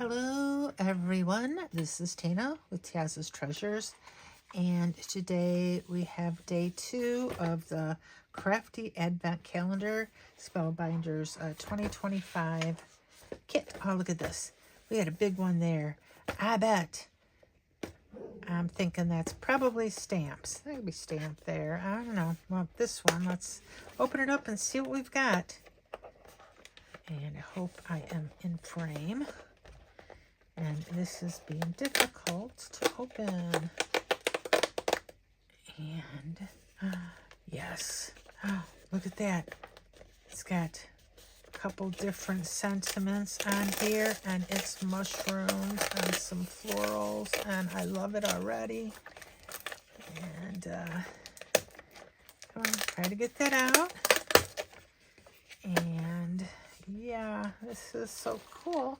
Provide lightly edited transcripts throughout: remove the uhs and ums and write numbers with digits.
Hello everyone, this is Tina with Tia's Treasures, and today we have day 2 of the Crafty Advent Calendar Spellbinders 2025 kit. Oh, look at this. We had a big one there. I'm thinking that's probably stamps. That could be stamped there. I don't know. Well, this one, let's open it up and see what we've got. And I hope I am in frame. And this is being difficult to open. And yes, look at that. It's got a couple different sentiments on here, and it's mushrooms and some florals, and I love it already. And come on, try to get that out. And yeah, this is so cool.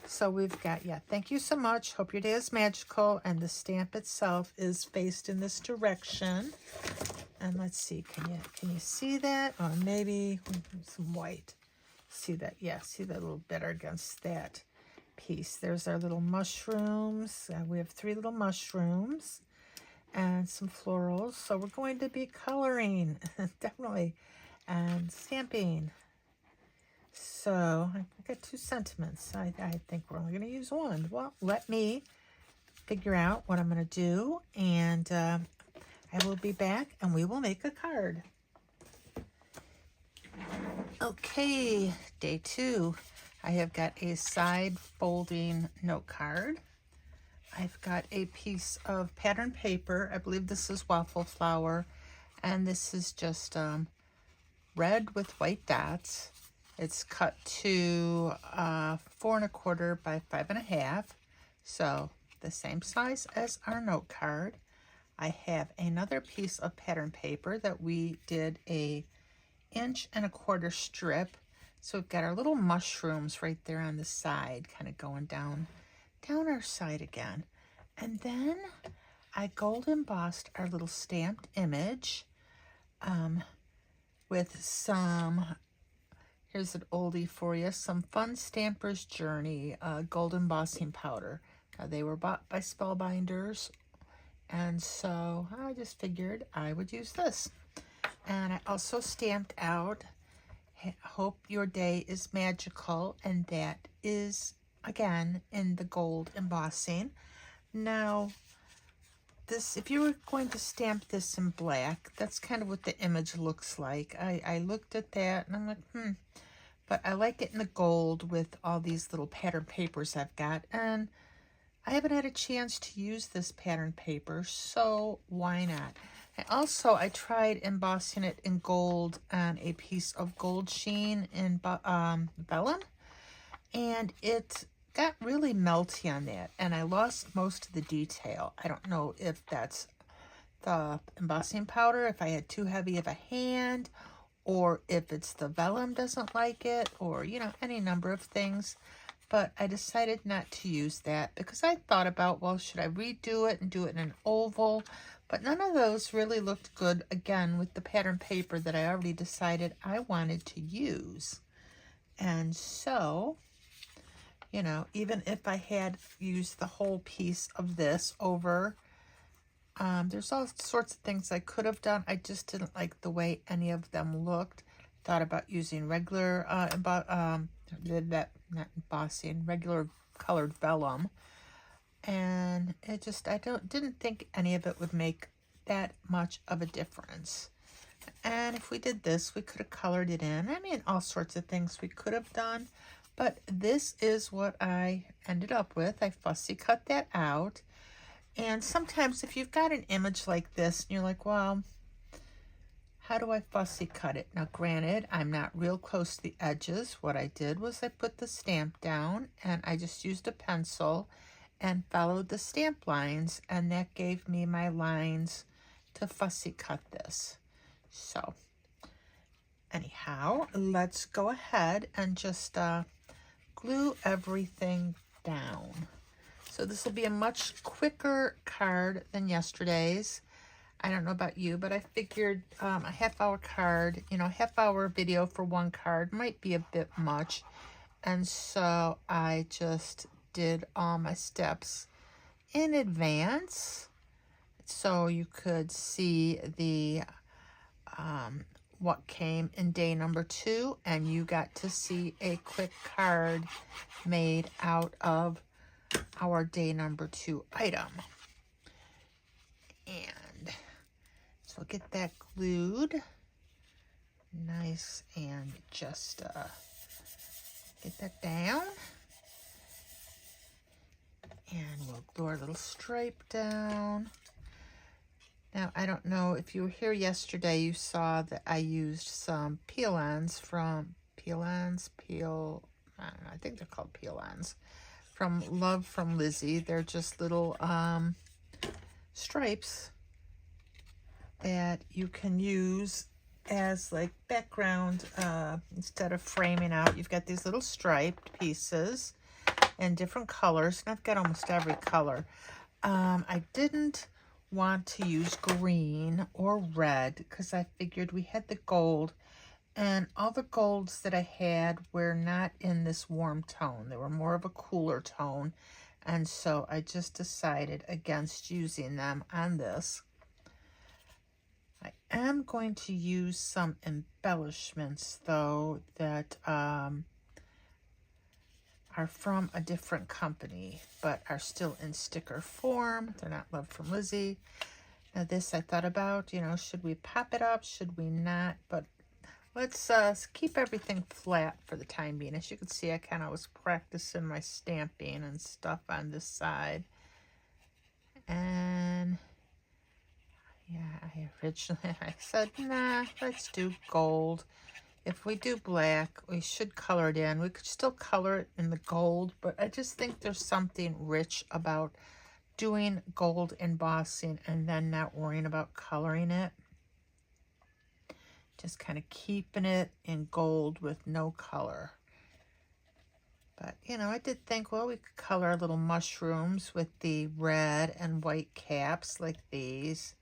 So we've got, thank you so much. Hope your day is magical. And the stamp itself is faced in this direction. And let's see, can you see that? Or maybe some white. See that? Yeah, see that little better against that piece. There's our little mushrooms. We have 3 little mushrooms and some florals. So we're going to be coloring, definitely, and stamping. So I got 2 sentiments. I think we're only going to use one. Well, let me figure out what I'm going to do, and I will be back and we will make a card. Okay, day 2. I have got a side folding note card. I've got a piece of pattern paper. I believe this is waffle flower, and this is just red with white dots. It's cut to 4 1/4 by 5 1/2, so the same size as our note card. I have another piece of pattern paper that we did a 1 1/4 strip. So we've got our little mushrooms right there on the side, kind of going down our side again. And then I gold embossed our little stamped image with some. Here's an oldie for you, some Fun Stamper's Journey gold embossing powder. Now, they were bought by Spellbinders, and so I just figured I would use this. And I also stamped out, hope your day is magical, and that is, again, in the gold embossing. Now, this, if you were going to stamp this in black, that's kind of what the image looks like. I looked at that and I'm like, but I like it in the gold with all these little pattern papers I've got, and I haven't had a chance to use this pattern paper, so why not? I tried embossing it in gold on a piece of gold sheen in vellum, and it got really melty on that, and I lost most of the detail. I don't know if that's the embossing powder, if I had too heavy of a hand, or if it's the vellum doesn't like it, or, you know, any number of things. But I decided not to use that because I thought about, well, should I redo it and do it in an oval? But none of those really looked good, again, with the pattern paper that I already decided I wanted to use. And so, you know, even if I had used the whole piece of this over, there's all sorts of things I could have done. I just didn't like the way any of them looked. Thought about using regular, regular colored vellum. And it just, didn't think any of it would make that much of a difference. And if we did this, we could have colored it in. I mean, all sorts of things we could have done. But this is what I ended up with. I fussy cut that out. And sometimes if you've got an image like this, and you're like, well, how do I fussy cut it? Now, granted, I'm not real close to the edges. What I did was I put the stamp down, and I just used a pencil and followed the stamp lines, and that gave me my lines to fussy cut this. So, anyhow, let's go ahead and just glue everything down. So this will be a much quicker card than yesterday's. I don't know about you, but I figured a half-hour card, half-hour video for one card might be a bit much. And so I just did all my steps in advance so you could see the what came in day number 2, and you got to see a quick card made out of our day number 2 item. And so get that glued nice and just get that down. And we'll glue our little stripe down. Now, I don't know if you were here yesterday, you saw that I used some peel-ons from I don't know, I think they're called peel-ons, from Love from Lizzie. They're just little stripes that you can use as like background instead of framing out. You've got these little striped pieces in different colors, and I've got almost every color. I didn't want to use green or red because I figured we had the gold, and all the golds that I had were not in this warm tone. They were more of a cooler tone, and so I just decided against using them on this. I am going to use some embellishments though that are from a different company, but are still in sticker form. They're not Love from Lizzie. Now this I thought about, you know, should we pop it up? Should we not? But let's keep everything flat for the time being. As you can see, I kind of was practicing my stamping and stuff on this side. And yeah, I said, nah, let's do gold. If we do black, we should color it in. We could still color it in the gold, but I just think there's something rich about doing gold embossing and then not worrying about coloring it. Just kind of keeping it in gold with no color. But, you know, I did think, well, we could color our little mushrooms with the red and white caps like these.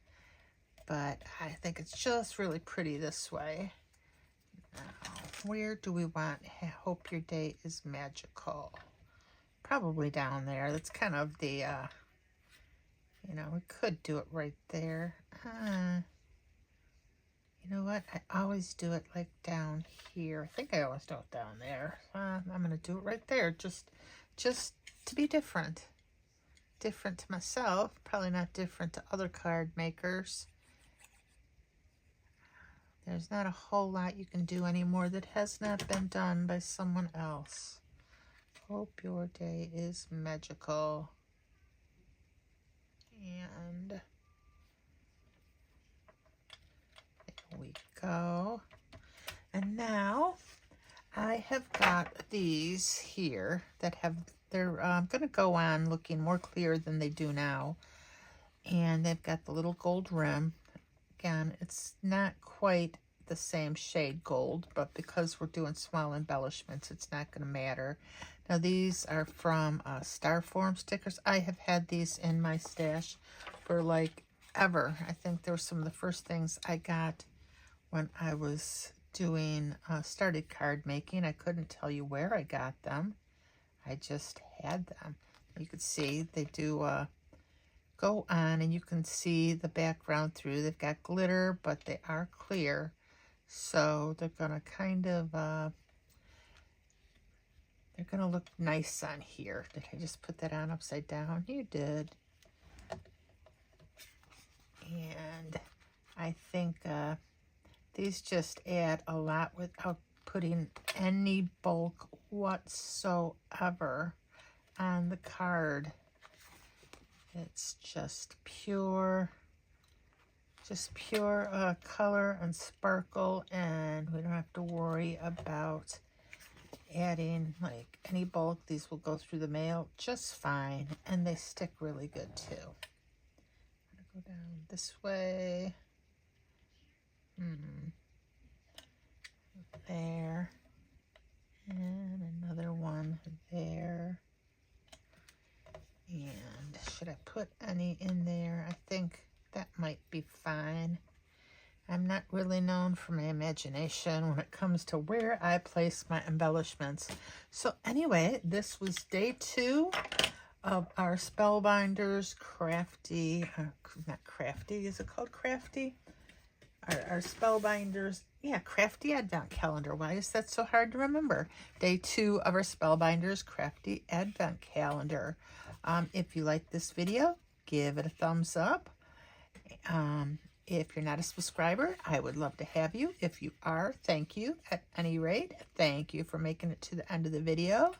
But I think it's just really pretty this way. Now, where do we want Hope Your Day is Magical? Probably down there. That's kind of the, you know, we could do it right there. You know what? I always do it like down here. I think I always do it down there. I'm going to do it right there just to be different. Different to myself. Probably not different to other card makers. There's not a whole lot you can do anymore that has not been done by someone else. Hope your day is magical. And there we go. And now I have got these here that they're going to go on looking more clear than they do now. And they've got the little gold rim. Again, it's not quite the same shade gold, but because we're doing small embellishments, it's not going to matter. Now, these are from Starform stickers. I have had these in my stash for like ever. I think they were some of the first things I got when I was doing started card making. I couldn't tell you where I got them. I just had them. You can see they do go on, and you can see the background through. They've got glitter, but they are clear, so they're gonna kind of they're gonna look nice on here. Did I just put that on upside down? You did. And I think these just add a lot without putting any bulk whatsoever on the card. It's just pure color and sparkle, and we don't have to worry about adding like any bulk. These will go through the mail just fine, and they stick really good too. I'm gonna go down this way. There, and another one there. And should I put any in there? I think that might be fine. I'm not really known for my imagination when it comes to where I place my embellishments. So anyway, this was day 2 of our Spellbinders Crafty, not Crafty, is it called Crafty? Our Spellbinders, yeah, Crafty Advent Calendar. Why is that so hard to remember? Day 2 of our Spellbinders Crafty Advent Calendar. If you like this video, give it a thumbs up. If you're not a subscriber, I would love to have you. If you are, thank you. At any rate, thank you for making it to the end of the video.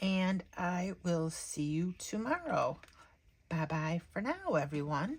And I will see you tomorrow. Bye-bye for now, everyone.